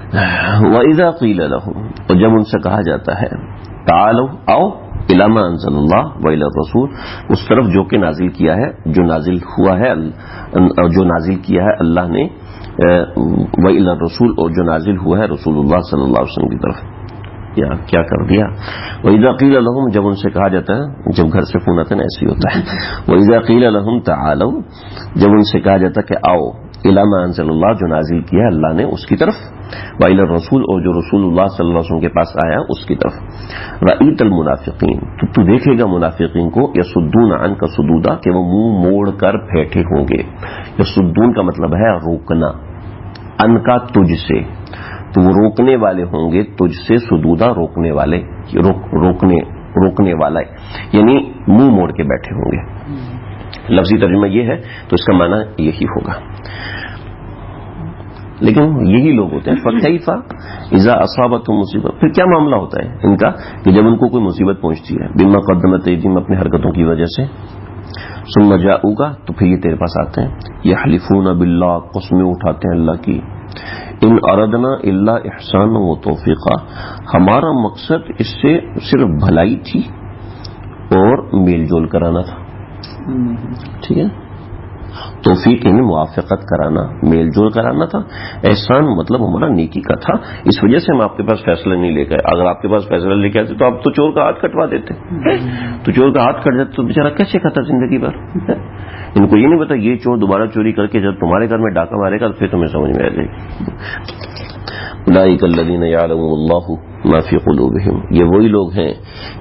وَإِذَا قِيلَ لَهُمْ، اور جب ان سے کہا جاتا ہے تعالوا آؤ الی ما انزل اللہ والی الرسول، اس طرف جو کہ نازل کیا ہے، جو نازل ہوا ہے، جو نازل کیا ہے اللہ نے، والی الرسول، اور جو نازل ہوا ہے رسول اللہ صلی اللہ علیہ وسلم کی طرف. یا کیا کر دیا. وَإِذَا قِيلَ لَهُمْ، جب ان سے کہا جاتا ہے، جب گھر سے فون آتا ہے نا ایسے ہی ہوتا ہے. وَإِذَا قِيلَ لَهُمْ تَعَالَوْا، جب ان سے کہا جاتا کہ آؤ الی ما انزل اللہ، جو نازل کیا ہے اللہ نے اس کی طرف، وإلی الرسول، اور جو رسول اللہ صلی اللہ علیہ وسلم کے پاس آیا اس کی طرف. رأیت المنافقین، تو دیکھے گا منافقین کو، یصدون عنک صدودا، کہ وہ منہ موڑ کر بیٹھے ہوں گے. یصدون کا مطلب ہے روکنا، ان کا تجھ سے، تو وہ روکنے والے ہوں گے تجھ سے، صدودا روکنے والے، روکنے والا، یعنی منہ موڑ کے بیٹھے ہوں گے. لفظی ترجمہ یہ ہے تو اس کا معنی یہی ہوگا. لیکن یہی لوگ ہوتے ہیں فَكَيْفَ إِذَا أَصَابَتْهُم مُصِيبَةٌ، پھر کیا معاملہ ہوتا ہے ان کا کہ جب ان کو کوئی مصیبت پہنچتی ہے، بِمَا قَدَّمَتْ أَيْدِيهِمْ، اپنی حرکتوں کی وجہ سے، ثُمَّ جَاءُوكَ، تو پھر یہ تیرے پاس آتے ہیں، يَحْلِفُونَ بِاللَّهِ، قسمیں اٹھاتے ہیں اللہ کی، إِنْ أَرَدْنَا إِلَّا إِحْسَانًا وَتَوْفِيقًا، ہمارا مقصد اس سے صرف بھلائی تھی اور میل جول کرانا تھا. ٹھیک ہے، توفیق یعنی موافقت کرانا، میل جول کرانا تھا. احسان مطلب ہمارا نیکی کا تھا، اس وجہ سے ہم آپ کے پاس فیصلہ نہیں لے گئے. اگر آپ کے پاس فیصلہ لے کے آتے تو آپ تو چور کا ہاتھ کٹوا دیتے. تو چور کا ہاتھ کٹ جاتا تو بیچارہ کیسے کھاتا زندگی بھر. ان کو یہ نہیں پتا یہ چور دوبارہ چوری کر کے جب تمہارے گھر میں ڈاکہ مارے گا پھر تمہیں سمجھ میں آ جائے گی. اولئک الذین یعلم اللہ ما فی قلوبہم، یہ وہی لوگ ہیں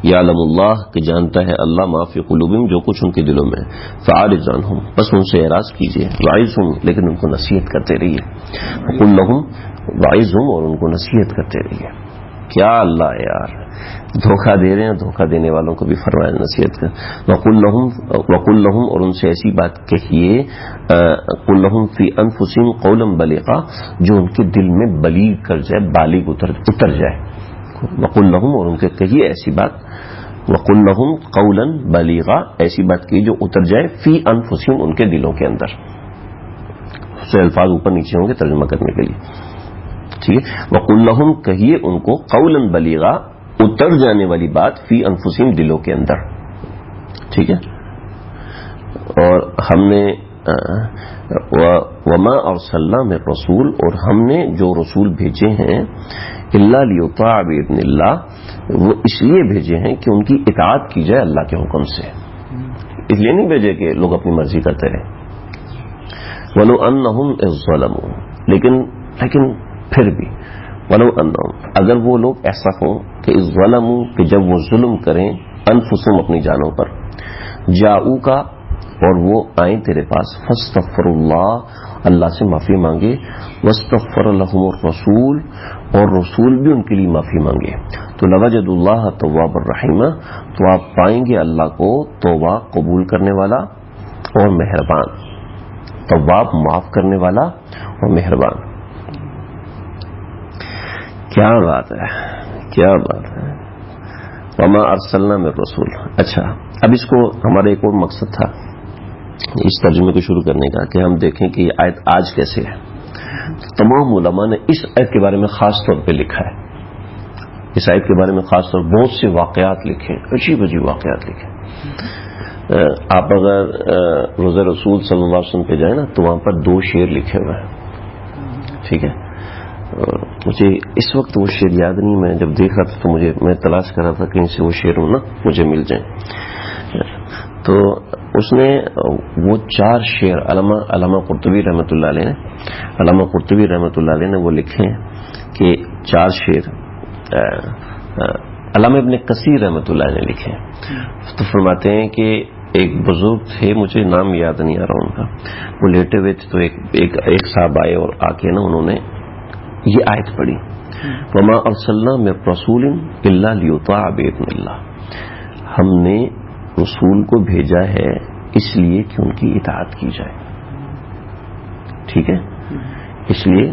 یعلم اللہ کہ جانتا ہے اللہ ما فی قلوبہم جو کچھ ان کے دلوں میں. فاعرض عنہم، بس ان سے اعراض کیجیے. وعظہم، لیکن ان کو نصیحت کرتے رہیے. وقل لہم، وعظہم، اور ان کو نصیحت کرتے رہیے. کیا اللہ ہے یار، دھوکہ دے رہے ہیں، دھوکہ دینے والوں کو بھی فرمایا نصیحت کر. وقل لہم، اور ان سے ایسی بات کہیے، قل لہم فی انفسہم قولا بلیغا، جو ان کے دل میں بلیغ کر جائے، بالغ اتر جائے. وقل لہم، اور ان کے کہیے ایسی بات، وقل لہم قولا بلیغا، ایسی بات کہیے جو اتر جائے، فی انفسہم، ان کے دلوں کے اندر. سے الفاظ اوپر نیچے ہوں گے ترجمہ کرنے کے لیے. ٹھیک ہے، وقل لہم، کہیے ان کو قولا بلیغا، اتر جانے والی بات، فی انفسہم، دلوں کے اندر. ٹھیک ہے، اور ہم نے وما ارسلنا من رسول، اور ہم نے جو رسول بھیجے ہیں، الا لیطاع باذن اللہ، وہ اس لیے بھیجے ہیں کہ ان کی اطاعت کی جائے اللہ کے حکم سے. اس لیے نہیں بھیجے کہ لوگ اپنی مرضی کرتے رہیں. ولو انہم اذ ظلموا، لیکن پھر بھی ولو انہم، اگر وہ لوگ ایسا ہوں کہ اذ ظلموا، کہ جب وہ ظلم کریں، انفسہم، اپنی جانوں پر، جاؤوک، اور وہ آئیں تیرے پاس، فاستغفروا اللہ، اللہ سے معافی مانگے، واستغفر لہم الرسول، اور رسول بھی ان کے لیے معافی مانگے، تو لوجدوا اللہ توابا رحیما، تو آپ پائیں گے اللہ کو توبہ قبول کرنے والا اور مہربان. تواب معاف کرنے والا اور مہربان. کیا بات ہے، کیا بات ہے. وما ارسلنا من رسول. اچھا، اب اس کو ہمارا ایک اور مقصد تھا اس ترجمے کو شروع کرنے کا کہ ہم دیکھیں کہ یہ آیت آج کیسے ہے. تمام علماء نے اس آیت کے بارے میں خاص طور پہ لکھا ہے. اس آیت کے بارے میں خاص طور بہت سے واقعات لکھے، عجیب عجیب واقعات لکھے. آپ اگر روزہ رسول صلی اللہ علیہ وسلم پہ جائیں نا تو وہاں پر 2 شعر لکھے ہوئے ہیں. ٹھیک ہے، مجھے اس وقت وہ شعر یاد نہیں، میں جب دیکھ رہا تھا تو میں تلاش کر رہا تھا کہیں سے وہ شعر ہوں نا مجھے مل جائیں. تو اس نے وہ 4 شعر علامہ قرطبی رحمۃ اللہ علیہ نے وہ لکھے ہیں کہ 4 شعر علامہ ابن کثیر رحمۃ اللہ نے لکھے. تو فرماتے ہیں کہ ایک بزرگ تھے، مجھے نام یاد نہیں آ رہا ان کا، وہ لیٹے ہوئے تھے تو ایک صاحب آئے اور آ کے نا انہوں نے یہ آیت پڑھی، وما ارسلنا من رسول الا لیطاع باذن اللہ، ہم نے رسول کو بھیجا ہے اس لیے کہ ان کی اطاعت کی جائے. ٹھیک ہے، اس لیے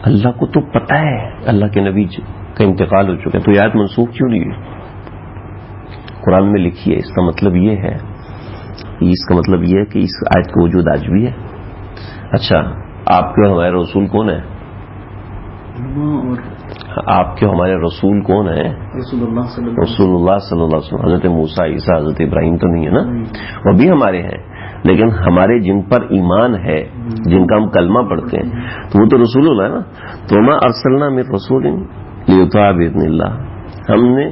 اللہ کو تو پتہ ہے اللہ کے نبی کا انتقال ہو چکا ہے، تو یہ آیت منسوخ کیوں نہیں ہے؟ قرآن میں لکھی ہے. اس کا مطلب یہ ہے کہ اس آیت کا وجود آج بھی ہے. اچھا، آپ کے ہمارے رسول کون ہے؟ آپ کے ہمارے رسول کون ہیں؟ رسول اللہ صلی اللہ علیہ وسلم. حضرت موسیٰ، عیسیٰ، حضرت ابراہیم تو نہیں ہے نا، وہ بھی ہمارے ہیں، لیکن ہمارے جن پر ایمان ہے، جن کا ہم کلمہ پڑھتے ہیں، تو وہ تو رسول اللہ ہے نا. تو ما ارسلنا من رسول لیطاع باذن اللہ، ہم نے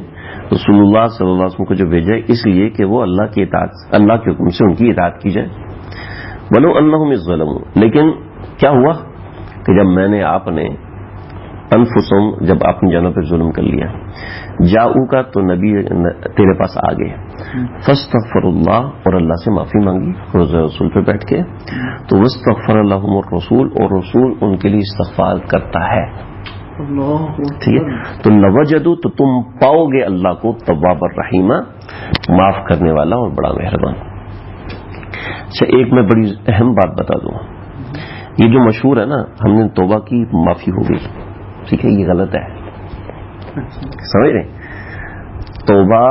رسول اللہ صلی اللہ علیہ وسلم کو جو بھیجا ہے اس لیے کہ وہ اللہ کی اطاعت، اللہ کے حکم سے ان کی اطاعت کی جائے. ولو انہم ظلموا، لیکن کیا ہوا کہ جب میں نے آپ نے انفسہم، جب اپنی جانوں پہ ظلم کر لیا، جاؤ کا تو نبی تیرے پاس آ گئے، فاستغفر اللہ، اور اللہ سے معافی مانگی روزہ رسول پہ بیٹھ کے، تو واستغفر لہم الرسول، اور رسول ان کے لیے استغفار کرتا ہے. ٹھیک ہے، تو لوجدوا، تو تم پاؤ گے اللہ کو تواب الرحیمہ، معاف کرنے والا اور بڑا مہربان. اچھا، ایک میں بڑی اہم بات بتا دوں، یہ جو مشہور ہے نا، ہم نے توبہ کی معافی ہو گئی، ٹھیک ہے، یہ غلط ہے. سمجھ رہے؟ توبہ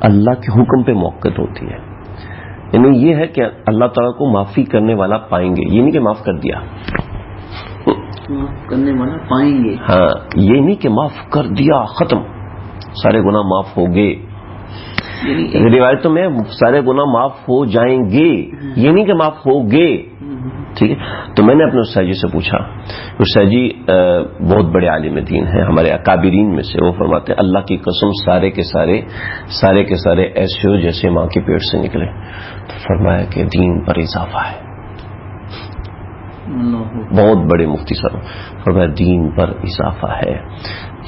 اللہ کے حکم پہ موقت ہوتی ہے، یعنی یہ ہے کہ اللہ تعالیٰ کو معافی کرنے والا پائیں گے، یہ نہیں کہ معاف کر دیا، کرنے والا پائیں گے. ہاں، یہ نہیں کہ معاف کر دیا ختم سارے گناہ معاف ہو گئے. روایتوں میں سارے گناہ معاف ہو جائیں گے، یہ نہیں کہ معاف ہو گئے. ٹھیک ہے، تو میں نے اپنے استاد جی سے پوچھا، استاد جی بہت بڑے عالم دین ہیں، ہمارے اکابرین میں سے، وہ فرماتے ہیں اللہ کی قسم سارے کے سارے ایسے ہو جیسے ماں کے پیٹ سے نکلے. تو فرمایا کہ دین پر اضافہ ہے. بہت بڑے مفتی صاحب فرمایا دین پر اضافہ ہے.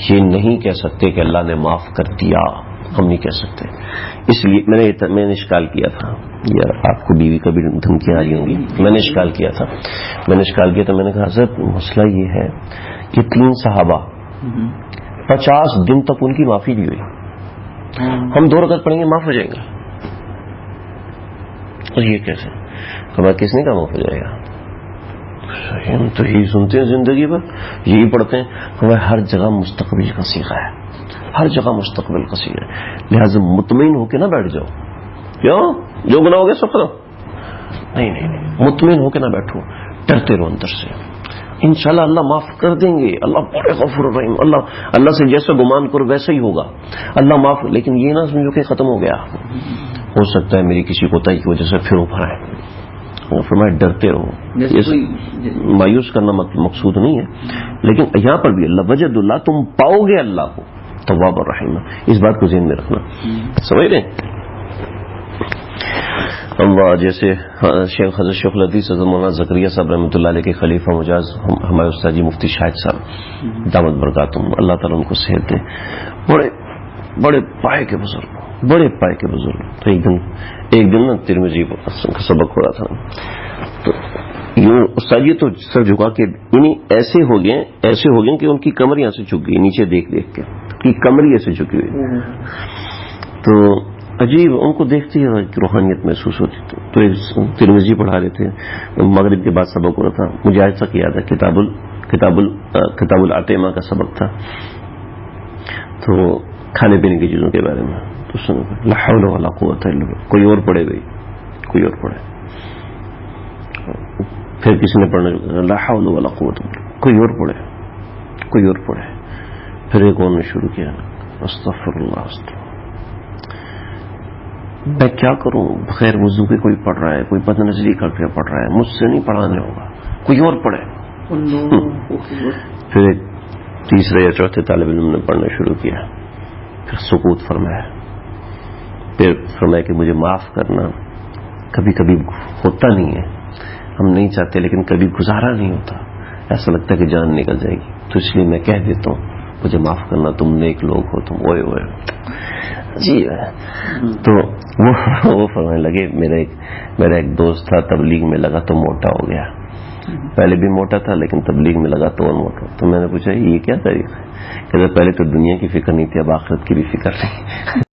یہ نہیں کہہ سکتے کہ اللہ نے معاف کر دیا، ہم نہیں کہہ سکتے. اس لیے میں نے اشکال کیا تھا، یا آپ کو بیوی کا بھی دھمکیاں آ رہی ہوں گی، میں نے اشکال کیا تھا میں نے کہا حضرت مسئلہ یہ ہے کہ 3 صحابہ 50 دن تک ان کی معافی نہیں ہوئی، ہم 2 رکعت پڑھیں گے معاف ہو جائیں گے، اور یہ کیسے؟ ہمارا کس نے کہا معاف ہو جائے گا؟ ہم تو یہی سنتے ہیں زندگی بھر، یہی پڑھتے ہیں. ہمارے ہر جگہ مستقبل کا صیغہ ہے، ہر جگہ مستقبل کا صیغہ ہے، لہٰذا مطمئن ہو کے نہ بیٹھ جاؤ. کیوں؟ جو گناہ ہو گیا سب ختم؟ نہیں، مطمئن ہو کے نہ بیٹھو، ڈرتے رہو اندر سے. انشاءاللہ اللہ معاف کر دیں گے، اللہ بڑے غفور الرحیم، اللہ سے جیسا گمان کرو ویسا ہی ہوگا، اللہ معاف. لیکن یہ نہ سمجھو کہ ختم ہو گیا، ہو سکتا ہے میری کسی کوتاہی کی وجہ سے پھر ابھر آئے. وہ فرمایا ڈرتے رہو، مایوس کرنا مقصود نہیں ہے، لیکن یہاں پر بھی اللہ وجد اللہ، تم پاؤ گے اللہ کو تواب الرحیم. اس بات کو ذہن میں رکھنا. سمجھ رہے اللہ؟ جیسے حضرت شیخ الحدیث حضرت مولانا زکریا صاحب رحمۃ اللہ علیہ کے خلیفہ مجاز ہمارے استاد جی مفتی شاہد صاحب دامت برکاتہم، اللہ تعالیٰ ان کو صحت دے، بڑے پائے کے بزرگ، بڑے پائے کے بزرگ. تو ایک دن نا ترمذی کا سبق ہو رہا تھا، تو یوں استاد جی تو سر جھکا کے یعنی ایسے ہو گئے کہ ان کی کمر یہاں سے جھک گئی، نیچے دیکھ کے کی کمر ایسے جھکی ہوئی. تو عجیب، ان کو دیکھتے ہی روحانیت محسوس ہوتی. تو ترمذی پڑھا رہے تھے، مغرب کے بعد سبق ہو رہا تھا، مجھے آج تک یاد ہے کتاب العتیمہ کا سبق تھا، تو کھانے پینے کی چیزوں کے بارے میں. تو لا حول ولا قوت الا باللہ، کوئی اور پڑھے گئی، کوئی اور پڑھے، پھر کسی نے پڑھنا لا حول ولا قوت، کوئی اور پڑھے، پھر ایک اور نے شروع کیا استغفر اللہ. میں کیا کروں، بغیر وضو کے کوئی پڑھ رہا ہے، کوئی بد نظری کر کے پڑھ رہا ہے، مجھ سے نہیں پڑھانے ہوگا، کوئی اور پڑھے. پھر ایک تیسرے یا چوتھے طالب علم نے پڑھنا شروع کیا، پھر سکوت فرمایا، پھر فرمایا کہ مجھے معاف کرنا، کبھی کبھی ہوتا نہیں ہے، ہم نہیں چاہتے لیکن کبھی گزارا نہیں ہوتا، ایسا لگتا ہے کہ جان نکل جائے گی، تو اس لیے میں کہہ دیتا ہوں مجھے معاف کرنا، تم نیک لوگ ہو، تم اوئے جی. تو وہ فرمانے لگے، میرا ایک دوست تھا تبلیغ میں لگا تو موٹا ہو گیا، پہلے بھی موٹا تھا لیکن تبلیغ میں لگا تو اور موٹا. تو میں نے پوچھا یہ کیا طریقہ ہے؟ کہ پہلے تو دنیا کی فکر نہیں تھی، اب آخرت کی بھی فکر نہیں.